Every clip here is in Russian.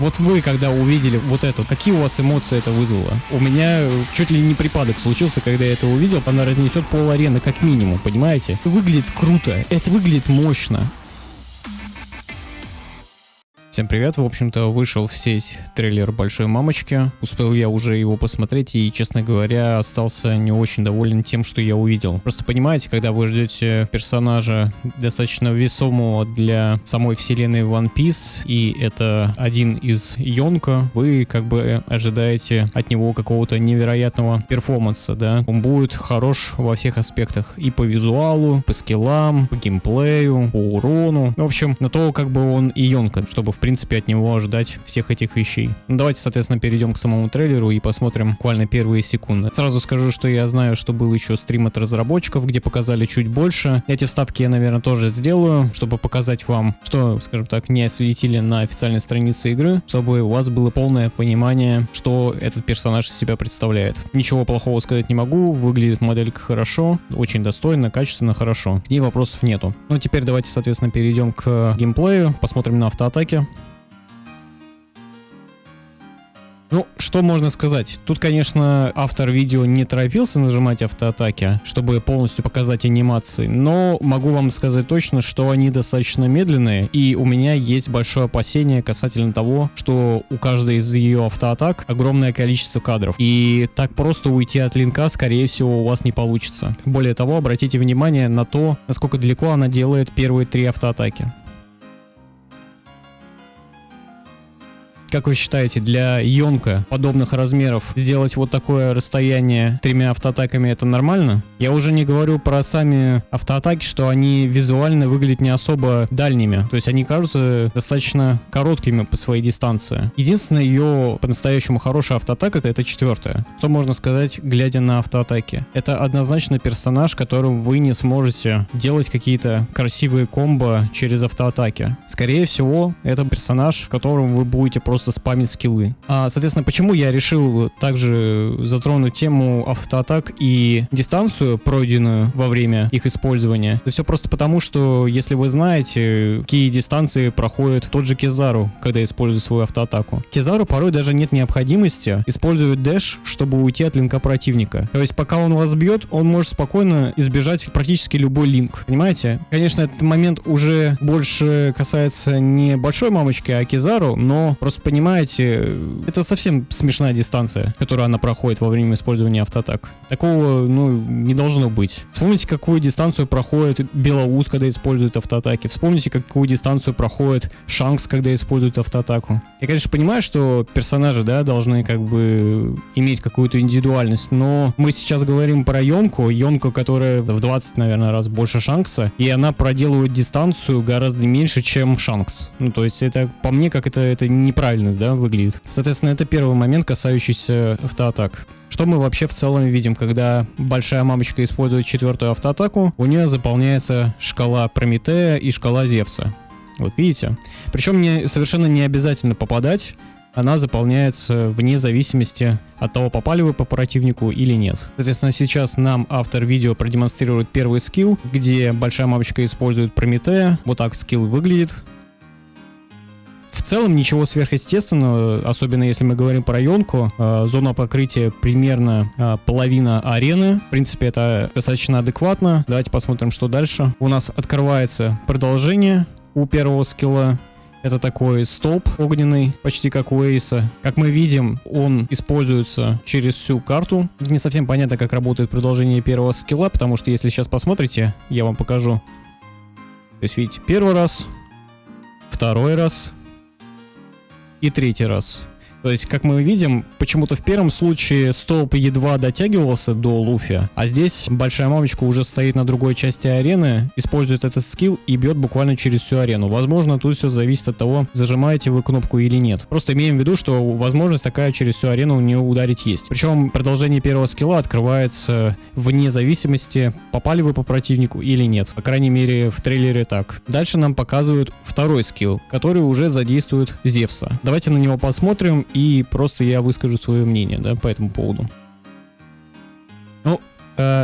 Вот вы, когда увидели вот это, какие у вас эмоции это вызвало? У меня чуть ли не припадок случился, когда я это увидел. Она разнесет пол-арены как минимум, понимаете? Это выглядит круто, это выглядит мощно. Всем привет, в общем-то вышел в сеть трейлер «Большой мамочки». Успел я уже его посмотреть и, честно говоря, остался не очень доволен тем, что я увидел. Просто понимаете, когда вы ждете персонажа достаточно весомого для самой вселенной One Piece, и это один из Йонко, вы как бы ожидаете от него какого-то невероятного перформанса, да? Он будет хорош во всех аспектах. И по визуалу, по скиллам, по геймплею, по урону. В общем, на то, как бы он и Йонко, чтобы в принципе от него ожидать всех этих вещей. Ну, давайте, соответственно, перейдем к самому трейлеру и посмотрим буквально первые секунды. Сразу скажу, что я знаю, что был еще стрим от разработчиков, где показали чуть больше. Эти вставки я, наверное, тоже сделаю, чтобы показать вам, что, скажем так, не осветили на официальной странице игры, чтобы у вас было полное понимание, что этот персонаж из себя представляет. Ничего плохого сказать не могу, выглядит моделька хорошо, очень достойно, качественно, хорошо. К ней вопросов нету. Ну, теперь давайте, соответственно, перейдем к геймплею, посмотрим на автоатаки. Ну, что можно сказать? Тут, конечно, автор видео не торопился нажимать автоатаки, чтобы полностью показать анимации, но могу вам сказать точно, что они достаточно медленные, и у меня есть большое опасение касательно того, что у каждой из ее автоатак огромное количество кадров, и так просто уйти от линка, скорее всего, у вас не получится. Более того, обратите внимание на то, насколько далеко она делает первые 3 автоатаки. Как вы считаете, для Йонко подобных размеров сделать вот такое расстояние 3 автоатаками это нормально? Я уже не говорю про сами автоатаки, что они визуально выглядят не особо дальними. То есть они кажутся достаточно короткими по своей дистанции. Единственная ее по-настоящему хорошая автоатака это 4-я. Что можно сказать, глядя на автоатаки? Это однозначно персонаж, которым вы не сможете делать какие-то красивые комбо через автоатаки. Скорее всего, это персонаж, которым вы будете просто спамить скиллы. Соответственно, почему я решил также затронуть тему автоатак и дистанцию, пройденную во время их использования? Это все просто потому, что если вы знаете, какие дистанции проходит тот же Кизару, когда использует свою автоатаку. Кизару порой даже нет необходимости использовать дэш, чтобы уйти от линка противника. То есть, пока он вас бьет, он может спокойно избежать практически любой линк. Понимаете? Конечно, этот момент уже больше касается не большой мамочки, а Кизару, но просто понимаете, это совсем смешная дистанция, которую она проходит во время использования автоатак. Такого, не должно быть. Вспомните, какую дистанцию проходит Белоус, когда использует автоатаки. Вспомните, какую дистанцию проходит Шанкс, когда использует автоатаку. Я, конечно, понимаю, что персонажи, должны как бы иметь какую-то индивидуальность, но мы сейчас говорим про Йонко, которая в 20, наверное, раз больше Шанкса, и она проделывает дистанцию гораздо меньше, чем Шанкс. То есть это, по мне, как это неправильно, выглядит. Соответственно, это первый момент, касающийся автоатак. Что мы вообще в целом видим, когда большая мамочка использует 4-ю автоатаку? У нее заполняется шкала Прометея и шкала Зевса. Вот видите? Причем мне совершенно не обязательно попадать. Она заполняется вне зависимости от того, попали вы по противнику или нет. Соответственно, сейчас нам автор видео продемонстрирует первый скилл, где большая мамочка использует Прометея. Вот так скилл выглядит. В целом ничего сверхъестественного, особенно если мы говорим про Йонко. Зона покрытия примерно половина арены. В принципе, это достаточно адекватно. Давайте посмотрим, что дальше. У нас открывается продолжение у первого скилла. Это такой столб огненный, почти как у Эйса. Как мы видим, он используется через всю карту. Не совсем понятно, как работает продолжение первого скилла, потому что если сейчас посмотрите, я вам покажу. То есть, видите, первый раз, второй раз и 3-й раз. То есть, как мы видим, почему-то в первом случае столб едва дотягивался до Луфи, а здесь большая мамочка уже стоит на другой части арены, использует этот скилл и бьет буквально через всю арену. Возможно, тут все зависит от того, зажимаете вы кнопку или нет. Просто имеем в виду, что возможность такая через всю арену у нее ударить есть. Причем продолжение первого скилла открывается вне зависимости, попали вы по противнику или нет. По крайней мере, в трейлере так. Дальше нам показывают второй скилл, который уже задействует Зевса. Давайте на него посмотрим. И просто я выскажу свое мнение, по этому поводу.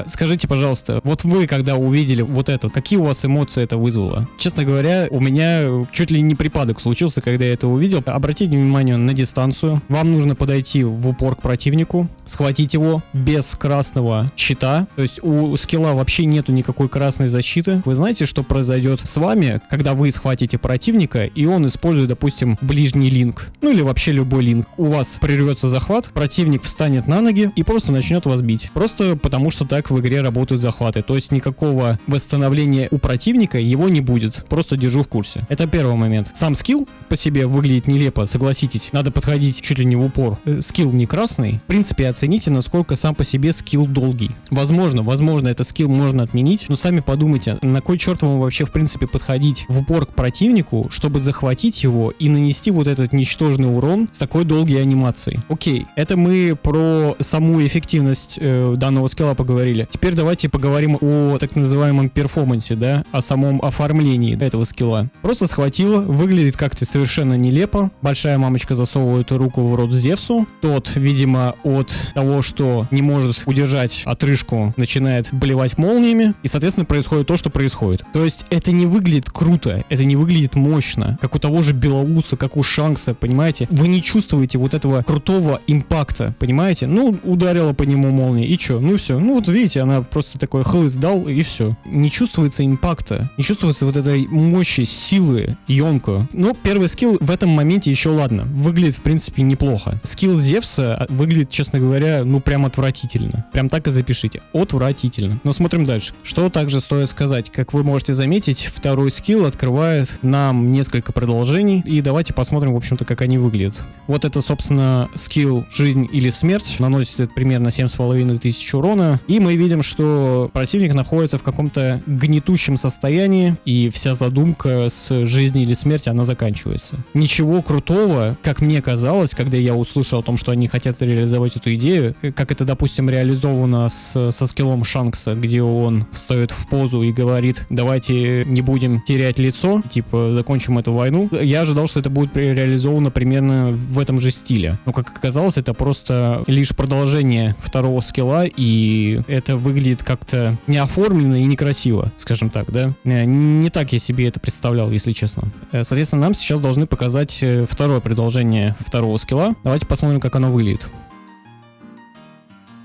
Скажите, пожалуйста, вот вы, когда увидели вот это, какие у вас эмоции это вызвало? Честно говоря, у меня чуть ли не припадок случился, когда я это увидел. Обратите внимание на дистанцию. Вам нужно подойти в упор к противнику, схватить его без красного щита. То есть у скилла вообще нету никакой красной защиты. Вы знаете, что произойдет с вами, когда вы схватите противника, и он использует, допустим, ближний линк, ну или вообще любой линк. У вас прервется захват, противник встанет на ноги и просто начнет вас бить. Просто потому, что так в игре работают захваты. То есть никакого восстановления у противника его не будет. Просто держу в курсе. Это первый момент. Сам скилл по себе выглядит нелепо, согласитесь. Надо подходить чуть ли не в упор. Скилл не красный. В принципе, оцените, насколько сам по себе скилл долгий. Возможно, этот скилл можно отменить, но сами подумайте, на кой черт вам вообще в принципе подходить в упор к противнику, чтобы захватить его и нанести вот этот ничтожный урон с такой долгой анимацией. Окей, это мы про саму эффективность данного скилла поговорили. Теперь давайте поговорим о так называемом перформансе, да, о самом оформлении этого скилла. Просто схватила, выглядит как-то совершенно нелепо. Большая мамочка засовывает руку в рот Зевсу. Тот, видимо, от того, что не может удержать отрыжку, начинает блевать молниями, и, соответственно, происходит то, что происходит. То есть это не выглядит круто, это не выглядит мощно, как у того же Белоуса, как у Шанкса, понимаете? Вы не чувствуете вот этого крутого импакта, понимаете? Ну, ударила по нему молния, и чё? Ну все, ну вот видите, она просто такой хлыст дал, и все. Не чувствуется импакта, не чувствуется вот этой мощи, силы, Йонко. Но первый скилл в этом моменте еще ладно, выглядит в принципе неплохо. Скилл Зевса выглядит, честно говоря, ну прям отвратительно. Прям так и запишите. Отвратительно. Но смотрим дальше. Что также стоит сказать? Как вы можете заметить, второй скилл открывает нам несколько продолжений. И давайте посмотрим, в общем-то, как они выглядят. Вот это, собственно, скилл «Жизнь или смерть». Наносит примерно 7500 урона. И мы видим, что противник находится в каком-то гнетущем состоянии. И вся задумка с «Жизни или смерти», она заканчивается. Ничего крутого, как мне казалось, когда я услышал о том, что они хотят реализовать эту идею, как это, допустим, реализовано со скиллом Шанкса, где он встает в позу и говорит: давайте не будем терять лицо, типа закончим эту войну. Я ожидал, что это будет реализовано примерно в этом же стиле. Но, как оказалось, это просто лишь продолжение второго скилла, и это выглядит как-то неоформленно и некрасиво, скажем так, да? Не так я себе это представлял, если честно. Соответственно, нам сейчас должны показать второе продолжение второго скилла. Давайте посмотрим, как оно выглядит.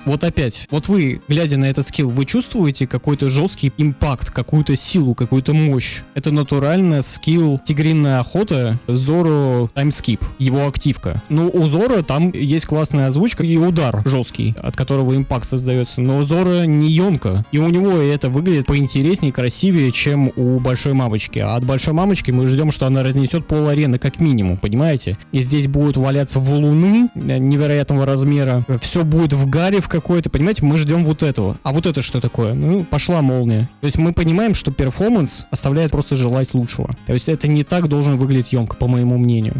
Вот опять, вот вы, глядя на этот скилл, вы чувствуете какой-то жесткий импакт, какую-то силу, какую-то мощь. Это натурально скилл «Тигриная охота» Зоро Таймскип, его активка. Но у Зоро там есть классная озвучка и удар жесткий, от которого импакт создается. Но у Зоро не Йонко, и у него это выглядит поинтереснее, красивее, чем у Большой Мамочки. А от Большой Мамочки мы ждем, что она разнесет пол арены как минимум, понимаете? И здесь будут валяться валуны невероятного размера, все будет в гаре в какой-то, понимаете, мы ждем вот этого. А вот это что такое? Ну, пошла молния. То есть мы понимаем, что перформанс оставляет просто желать лучшего. То есть это не так должен выглядеть Йонко, по моему мнению.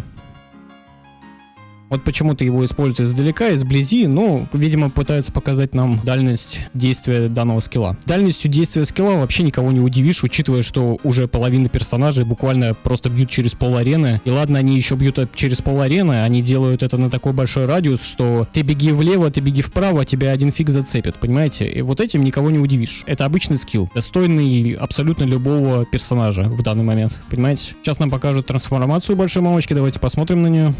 Вот почему-то его используют издалека, изблизи, но, видимо, пытаются показать нам дальность действия данного скилла. Дальностью действия скилла вообще никого не удивишь, учитывая, что уже половина персонажей буквально просто бьют через пол арены. И ладно, они еще бьют через пол арены, они делают это на такой большой радиус, что ты беги влево, ты беги вправо, тебя один фиг зацепит, понимаете? И вот этим никого не удивишь. Это обычный скилл, достойный абсолютно любого персонажа в данный момент, понимаете? Сейчас нам покажут трансформацию Большой Мамочки, давайте посмотрим на нее.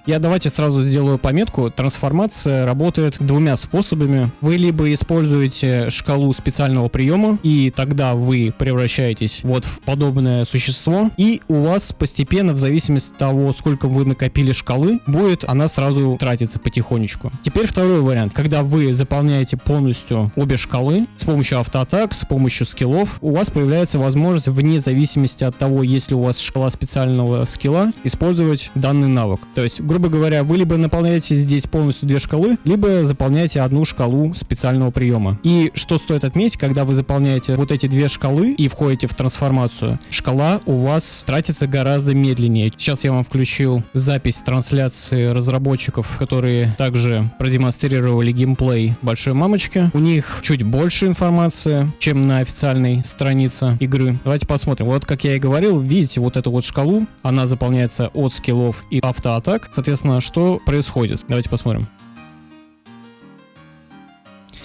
Я давайте сразу сделаю пометку. Трансформация работает двумя способами. Вы либо используете шкалу специального приема, и тогда вы превращаетесь вот в подобное существо, и у вас постепенно, в зависимости от того, сколько вы накопили шкалы, будет она сразу тратиться потихонечку. Теперь второй вариант. Когда вы заполняете полностью обе шкалы с помощью автоатак, с помощью скиллов, у вас появляется возможность, вне зависимости от того, есть ли у вас шкала специального скилла, использовать данный навык. То есть, грубо говоря, вы либо наполняете здесь полностью две шкалы, либо заполняете одну шкалу специального приема. И что стоит отметить, когда вы заполняете вот эти две шкалы и входите в трансформацию, шкала у вас тратится гораздо медленнее. Сейчас я вам включил запись трансляции разработчиков, которые также продемонстрировали геймплей Большой Мамочки. У них чуть больше информации, чем на официальной странице игры. Давайте посмотрим. Вот, как я и говорил, видите вот эту вот шкалу, она заполняется от скиллов и автоатак. Соответственно, что происходит? Давайте посмотрим.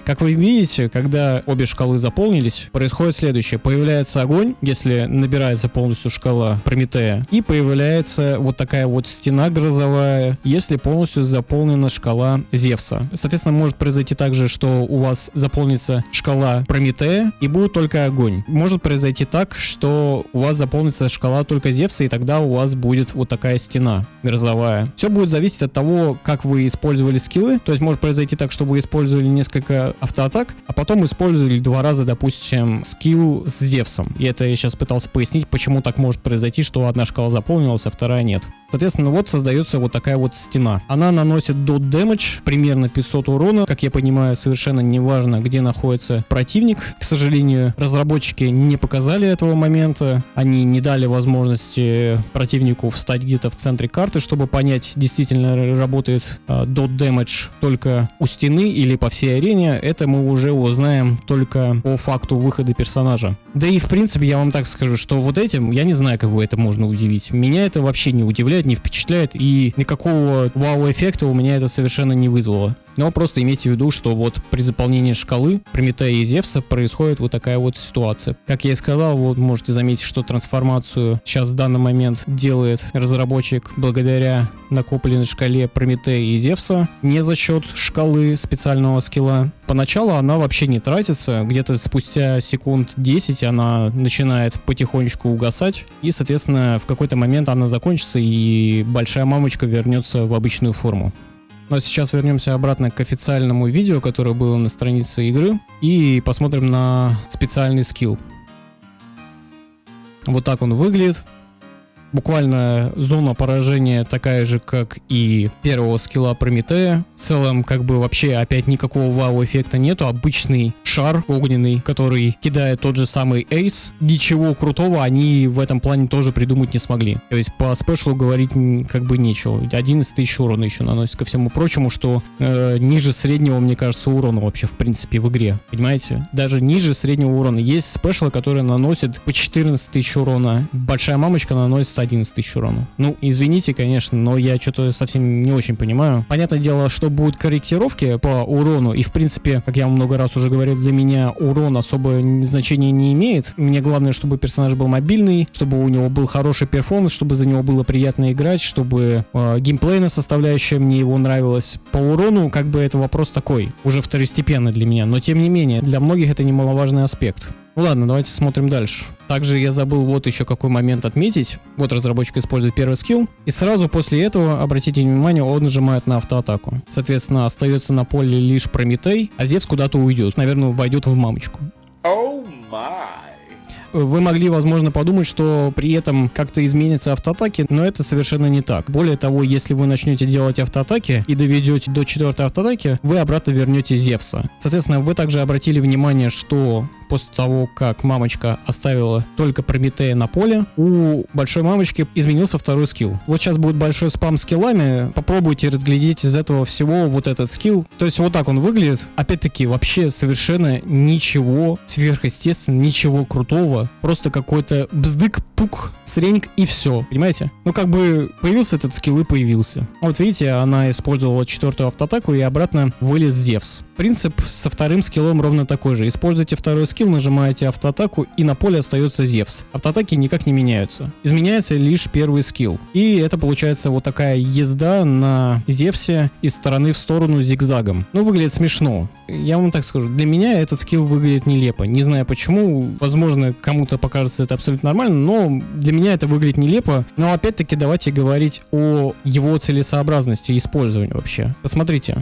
Как вы видите, когда обе шкалы заполнились, происходит следующее. Появляется огонь, если набирается полностью шкала Прометея, и появляется вот такая вот стена грозовая, если полностью заполнена шкала Зевса. Соответственно, может произойти также, что у вас заполнится шкала Прометея и будет только огонь. Может произойти так, что у вас заполнится шкала только Зевса, и тогда у вас будет вот такая стена грозовая. Все будет зависеть от того, как вы использовали скиллы. То есть может произойти так, что вы использовали несколько автоатак, а потом использовали 2 раза, допустим, скилл с Зевсом. И это я сейчас пытался пояснить, почему так может произойти, что одна шкала заполнилась, а вторая нет. Соответственно, вот создается вот такая вот стена. Она наносит dot damage, примерно 500 урона. Как я понимаю, совершенно неважно, где находится противник. К сожалению, разработчики не показали этого момента. Они не дали возможности противнику встать где-то в центре карты, чтобы понять, действительно работает dot damage только у стены или по всей арене. Это мы уже узнаем только по факту выхода персонажа. Да и в принципе, я вам так скажу, что вот этим, я не знаю, кого это можно удивить. Меня это вообще не удивляет, не впечатляет, и никакого вау-эффекта у меня это совершенно не вызвало. Но просто имейте в виду, что вот при заполнении шкалы Прометея и Зевса происходит вот такая вот ситуация. Как я и сказал, вот можете заметить, что трансформацию сейчас в данный момент делает разработчик благодаря накопленной шкале Прометея и Зевса, не за счет шкалы специального скилла. Поначалу она вообще не тратится, где-то спустя секунд 10 она начинает потихонечку угасать, и, соответственно, в какой-то момент она закончится, и большая мамочка вернется в обычную форму. Но сейчас вернемся обратно к официальному видео, которое было на странице игры, и посмотрим на специальный скилл. Вот так он выглядит. Буквально зона поражения такая же, как и первого скилла Прометея. В целом, как бы вообще опять никакого вау-эффекта нету. Обычный шар огненный, который кидает тот же самый эйс. Ничего крутого они в этом плане тоже придумать не смогли. То есть по спешлу говорить как бы нечего. 11 тысяч урона еще наносит ко всему прочему, что ниже среднего, мне кажется, урона вообще в принципе в игре. Понимаете? Даже ниже среднего урона. Есть спешлы, которые наносят по 14 тысяч урона. Большая мамочка наносит 11 тысяч урона. Ну, извините, конечно, но я что-то совсем не очень понимаю. Понятное дело, что будут корректировки по урону, и в принципе, как я вам много раз уже говорил, для меня урон особо значения не имеет. Мне главное, чтобы персонаж был мобильный, чтобы у него был хороший перформанс, чтобы за него было приятно играть, чтобы геймплейная составляющая мне его нравилась. По урону, как бы это вопрос такой, уже второстепенный для меня, но тем не менее, для многих это немаловажный аспект. Ну ладно, давайте смотрим дальше. Также я забыл вот еще какой момент отметить. Вот разработчик использует первый скилл. И сразу после этого, обратите внимание, он нажимает на автоатаку. Соответственно, остается на поле лишь Прометей, а Зевс куда-то уйдет. Наверное, войдет в мамочку. Oh my. Вы могли, возможно, подумать, что при этом как-то изменятся автоатаки, но это совершенно не так. Более того, если вы начнете делать автоатаки и доведете до 4-й автоатаки, вы обратно вернете Зевса. Соответственно, вы также обратили внимание, что после того, как мамочка оставила только Прометея на поле, у большой мамочки изменился второй скилл. Вот сейчас будет большой спам скиллами, попробуйте разглядеть из этого всего вот этот скилл. То есть вот так он выглядит. Опять-таки, вообще совершенно ничего сверхъестественного, ничего крутого. Просто какой-то бздык, пук, среньк и все. Понимаете? Ну как бы появился этот скилл и появился. Вот видите, она использовала 4-ю автоатаку и обратно вылез Зевс. Принцип со вторым скиллом ровно такой же. Используйте второй скилл, нажимаете автоатаку, и на поле остается Зевс. Автоатаки никак не меняются. Изменяется лишь первый скилл. И это получается вот такая езда на Зевсе из стороны в сторону зигзагом. Ну, выглядит смешно. Я вам так скажу. Для меня этот скилл выглядит нелепо. Не знаю почему. Возможно, кому-то покажется это абсолютно нормально, но для меня это выглядит нелепо. Но опять-таки давайте говорить о его целесообразности использования вообще. Посмотрите.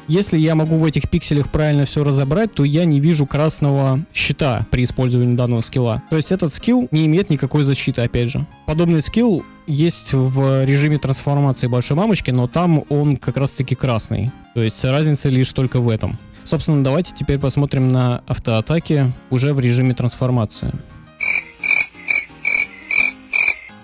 Если я могу в этих пикселях правильно все разобрать, то я не вижу красного щита при использовании данного скилла. То есть этот скилл не имеет никакой защиты, опять же. Подобный скилл есть в режиме трансформации большой мамочки, но там он как раз таки красный. То есть разница лишь только в этом. Собственно, давайте теперь посмотрим на автоатаки уже в режиме трансформации.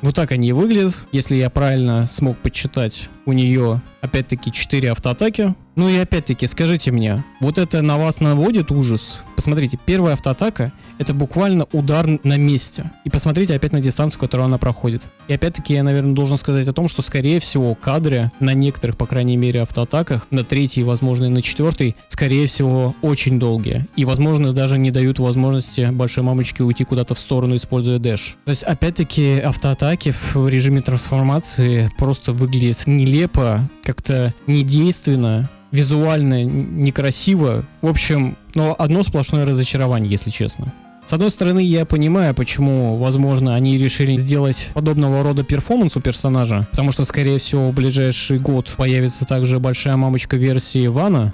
Вот так они и выглядят. Если я правильно смог подсчитать, у нее опять-таки 4 автоатаки. Ну и опять-таки, скажите мне, вот это на вас наводит ужас? Посмотрите, первая автоатака — это буквально удар на месте. И посмотрите опять на дистанцию, которую она проходит. И опять-таки я, наверное, должен сказать о том, что, скорее всего, кадры на некоторых, по крайней мере, автоатаках, на третьей, возможно, и на четвертой, скорее всего, очень долгие. И, возможно, даже не дают возможности большой мамочке уйти куда-то в сторону, используя дэш. То есть, опять-таки, автоатаки в режиме трансформации просто выглядят нелепо, как-то недейственно, визуально некрасиво. В общем, но одно сплошное разочарование, если честно. С одной стороны, я понимаю, почему, возможно, они решили сделать подобного рода перформанс у персонажа, потому что, скорее всего, в ближайший год появится также большая мамочка версии Вано,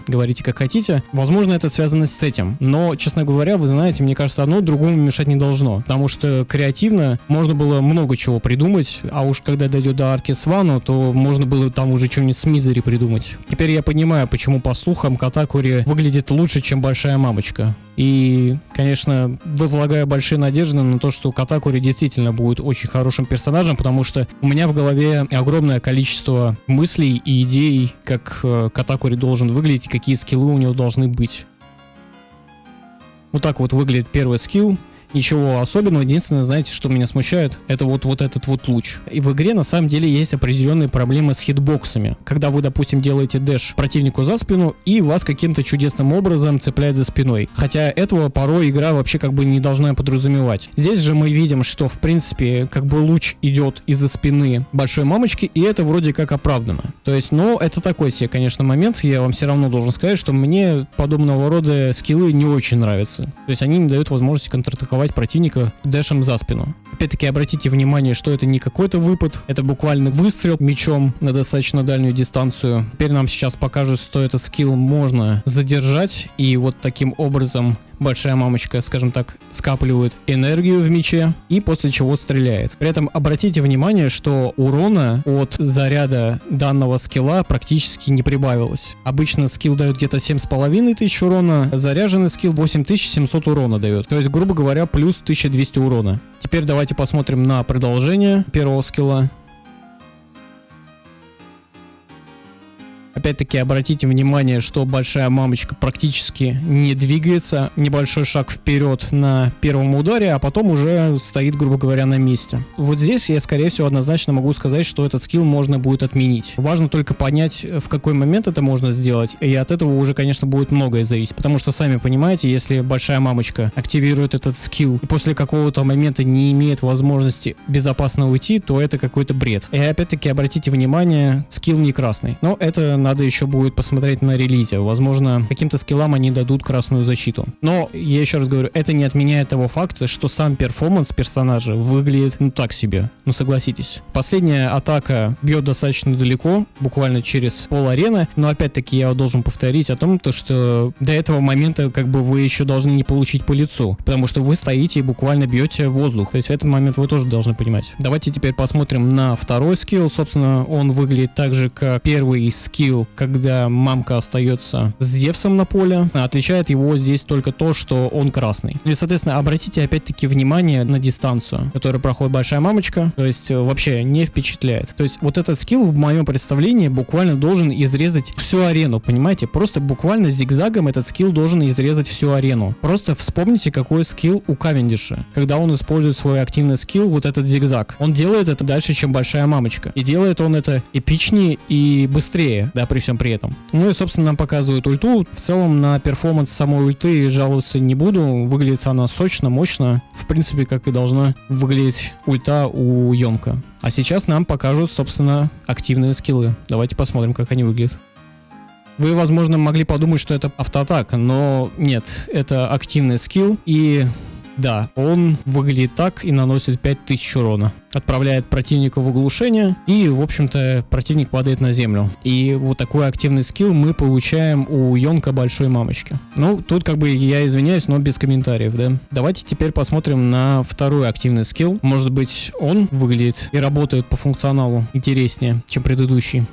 говорите как хотите. Возможно, это связано с этим, но, честно говоря, вы знаете, мне кажется, одно другому мешать не должно, потому что креативно можно было много чего придумать, а уж когда дойдет до арки с Вано, то можно было там уже что-нибудь с Мизери придумать. Теперь я понимаю, почему, по слухам, Катакури выглядит лучше, чем большая мамочка. И, конечно, возлагаю большие надежды на то, что Катакури действительно будет очень хорошим персонажем, потому что у меня в голове огромное количество мыслей и идей, как Катакури должен выглядеть, какие скиллы у него должны быть. Вот так вот выглядит первый скилл. Ничего особенного, единственное, знаете, что меня смущает, это вот этот вот луч. И в игре на самом деле есть определенные проблемы с хитбоксами. Когда вы, допустим, делаете дэш противнику за спину, и вас каким-то чудесным образом цепляет за спиной. Хотя этого порой игра вообще как бы не должна подразумевать. Здесь же мы видим, что в принципе как бы луч идет из-за спины большой мамочки, и это вроде как оправдано. То есть, но это такой себе, конечно, момент, я вам все равно должен сказать, что мне подобного рода скиллы не очень нравятся. То есть они не дают возможности контратаковать противника дэшем за спину. Опять-таки обратите внимание, что это не какой-то выпад, это буквально выстрел мечом на достаточно дальнюю дистанцию. Теперь нам сейчас покажут, что этот скилл можно задержать, и вот таким образом большая мамочка, скажем так, скапливает энергию в мече и после чего стреляет. При этом обратите внимание, что урона от заряда данного скилла практически не прибавилось. Обычно скилл дает где-то 7500 урона, заряженный скилл 8700 урона дает. То есть, грубо говоря, плюс 1200 урона. Теперь давайте посмотрим на продолжение первого скилла. Опять-таки обратите внимание, что большая мамочка практически не двигается. Небольшой шаг вперед на первом ударе, а потом уже стоит, грубо говоря, на месте. Вот здесь я, скорее всего, однозначно могу сказать, что этот скилл можно будет отменить. Важно только понять, в какой момент это можно сделать, и от этого уже, конечно, будет многое зависеть. Потому что, сами понимаете, если большая мамочка активирует этот скилл и после какого-то момента не имеет возможности безопасно уйти, то это какой-то бред. И опять-таки обратите внимание, скилл не красный. Но это надо еще будет посмотреть на релизе. Возможно, каким-то скиллам они дадут красную защиту. Но, я еще раз говорю, это не отменяет того факта, что сам перформанс персонажа выглядит, ну, так себе. Ну, согласитесь. Последняя атака бьет достаточно далеко, буквально через пол-арены. Но, опять-таки, я должен повторить о том, что до этого момента, как бы, вы еще должны не получить по лицу. Потому что вы стоите и буквально бьете воздух. То есть, в этот момент вы тоже должны понимать. Давайте теперь посмотрим на второй скилл. Собственно, он выглядит так же, как первый скилл, когда мамка остается с Зевсом на поле. Отличает его здесь только то, что он красный. И, соответственно, обратите опять-таки внимание на дистанцию, которую проходит большая мамочка. То есть вообще не впечатляет. То есть вот этот скилл в моем представлении буквально должен изрезать всю арену, понимаете? Просто буквально зигзагом этот скилл должен изрезать всю арену. Просто вспомните, какой скилл у Кавендиша, когда он использует свой активный скилл, вот этот зигзаг. Он делает это дальше, чем большая мамочка. И делает он это эпичнее и быстрее, да, при всем при этом. Ну и, собственно, нам показывают ульту. В целом, на перформанс самой ульты жаловаться не буду. Выглядит она сочно, мощно. В принципе, как и должна выглядеть ульта у Йонка. А сейчас нам покажут, собственно, активные скиллы. Давайте посмотрим, как они выглядят. Вы, возможно, могли подумать, что это автоатака, но нет, это активный скилл. И да, он выглядит так и наносит 5000 урона. Отправляет противника в оглушение, и, в общем-то, противник падает на землю. И вот такой активный скилл мы получаем у Йонка большой мамочки. Ну, тут как бы я извиняюсь, но без комментариев, да. Давайте теперь посмотрим на второй активный скилл. Может быть, он выглядит и работает по функционалу интереснее, чем предыдущий.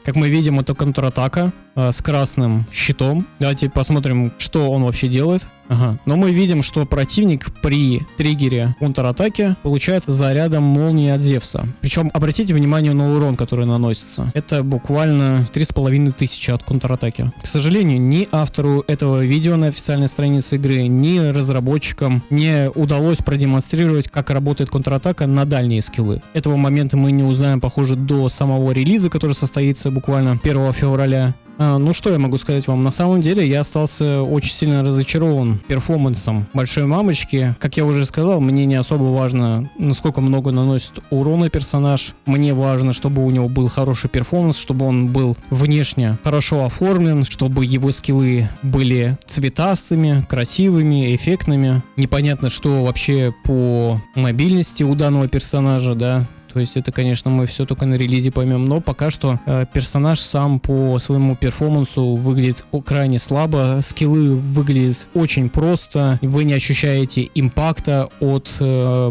Как мы видим, это контратака. с красным щитом. Давайте посмотрим, что он вообще делает. Ага. Но мы видим, что противник при триггере контратаки получает зарядом молнии от Зевса. Причем обратите внимание на урон, который наносится. Это буквально 3500 от контратаки. К сожалению, ни автору этого видео на официальной странице игры, ни разработчикам не удалось продемонстрировать, как работает контратака на дальние скиллы. Этого момента мы не узнаем, похоже, до самого релиза, который состоится буквально 1 февраля. Ну что я могу сказать вам? На самом деле я остался очень сильно разочарован перформансом большой мамочки. Как я уже сказал, мне не особо важно, насколько много наносит урона персонаж. Мне важно, чтобы у него был хороший перформанс, чтобы он был внешне хорошо оформлен, чтобы его скиллы были цветастыми, красивыми, эффектными. Непонятно, что вообще по мобильности у данного персонажа, да. То есть это, конечно, мы все только на релизе поймем, но пока что персонаж сам по своему перформансу выглядит крайне слабо, скиллы выглядят очень просто, вы не ощущаете импакта от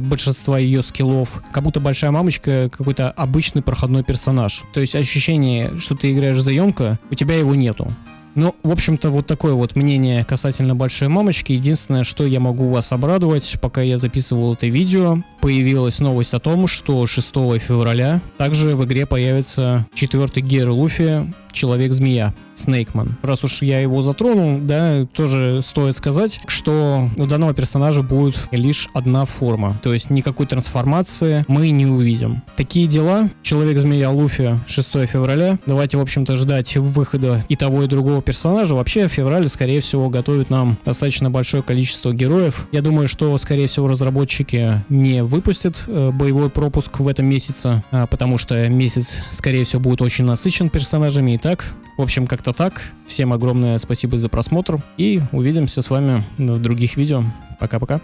большинства ее скиллов, как будто большая мамочка какой-то обычный проходной персонаж. То есть ощущение, что ты играешь за Йонка, у тебя его нету. Ну, в общем-то, вот такое вот мнение касательно большой мамочки. Единственное, что я могу вас обрадовать, пока я записывал это видео, появилась новость о том, что 6 февраля также в игре появится 4-й герой Луфи, Человек-змея, Снейкман. Раз уж я его затронул, да, тоже стоит сказать, что у данного персонажа будет лишь одна форма, то есть никакой трансформации мы не увидим. Такие дела. Человек-змея Луфи, 6 февраля. Давайте, в общем-то, ждать выхода и того, и другого персонажа. Вообще, в феврале, скорее всего, готовят нам достаточно большое количество героев. Я думаю, что, скорее всего, разработчики не выпустят боевой пропуск в этом месяце, потому что месяц, скорее всего, будет очень насыщен персонажами. Итак, в общем, как-то так. Всем огромное спасибо за просмотр и увидимся с вами в других видео. Пока-пока.